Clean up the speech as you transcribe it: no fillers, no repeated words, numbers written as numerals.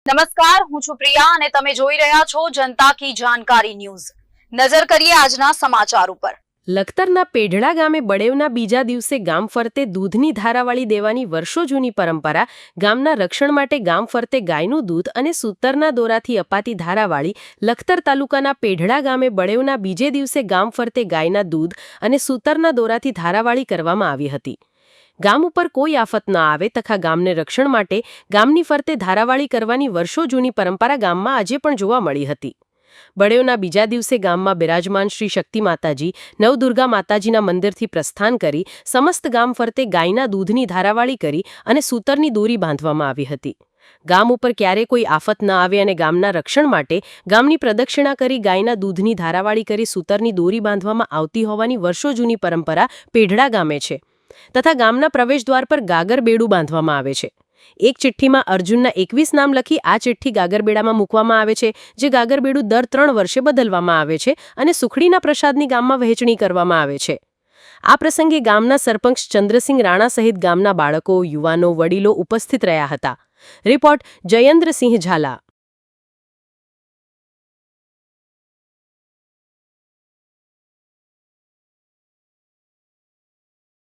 નમસ્કાર, હું છું પ્રિયા અને તમે જોઈ રહ્યા છો જનતા કી જાણકારી ન્યૂઝ। નજર કરીએ આજના સમાચાર ઉપર। લખતરના પેઢડા ગામે બળેવના બીજા દિવસે ગામ ફરતે દૂધની ધારાવાળી દેવાની વર્ષો જૂની પરંપરા, ગામના રક્ષણ માટે ગામ ફરતે ગાયનું દૂધ અને સૂતરના દોરાથી અપાતી ધારાવાળી લખતર તાલુકાના પેઢડા ગામે બળેવના બીજે દિવસે ગામ ફરતે ગાયના દૂધ અને સૂતરના દોરાથી ધારાવાળી કરવામાં આવી હતી। ગામ ઉપર કોઈ આફત ન આવે તથા ગામને રક્ષણ માટે ગામની ફરતે ધારાવાળી કરવાની વર્ષો જૂની પરંપરા ગામમાં આજે પણ જોવા મળી હતી। બળેવના બીજા દિવસે ગામમાં બિરાજમાન શ્રી શક્તિ માતાજી, નવદુર્ગા માતાજીના મંદિરથી પ્રસ્થાન કરી સમસ્ત ગામ ફરતે ગાયના દૂધની ધારાવાળી કરી અને સૂતરની દોરી બાંધવામાં આવી હતી। ગામ ઉપર ક્યારે કોઈ આફત ન આવે અને ગામના રક્ષણ માટે ગામની પ્રદક્ષિણા કરી ગાયના દૂધની ધારાવાળી કરી સૂતરની દોરી બાંધવામાં આવતી હોવાની વર્ષો જૂની પરંપરા પેઢડા ગામે છે તથા ગામના પ્રવેશદ્વાર પર ગાગર બેડું બાંધવામાં આવે છે। એક ચિઠ્ઠીમાં અર્જુનના 21 નામ લખી આ ચિઠ્ઠી ગાગરબેડામાં મૂકવામાં આવે છે, જે ગાગરબેડું દર 3 વર્ષે બદલવામાં આવે છે અને સુખડીના પ્રસાદની ગામમાં વહેંચણી કરવામાં આવે છે। આ પ્રસંગે ગામના સરપંચ ચંદ્રસિંહ રાણા સહિત ગામના બાળકો, યુવાનો, વડીલો ઉપસ્થિત રહ્યા હતા। રિપોર્ટ જયેન્દ્રસિંહ ઝાલા।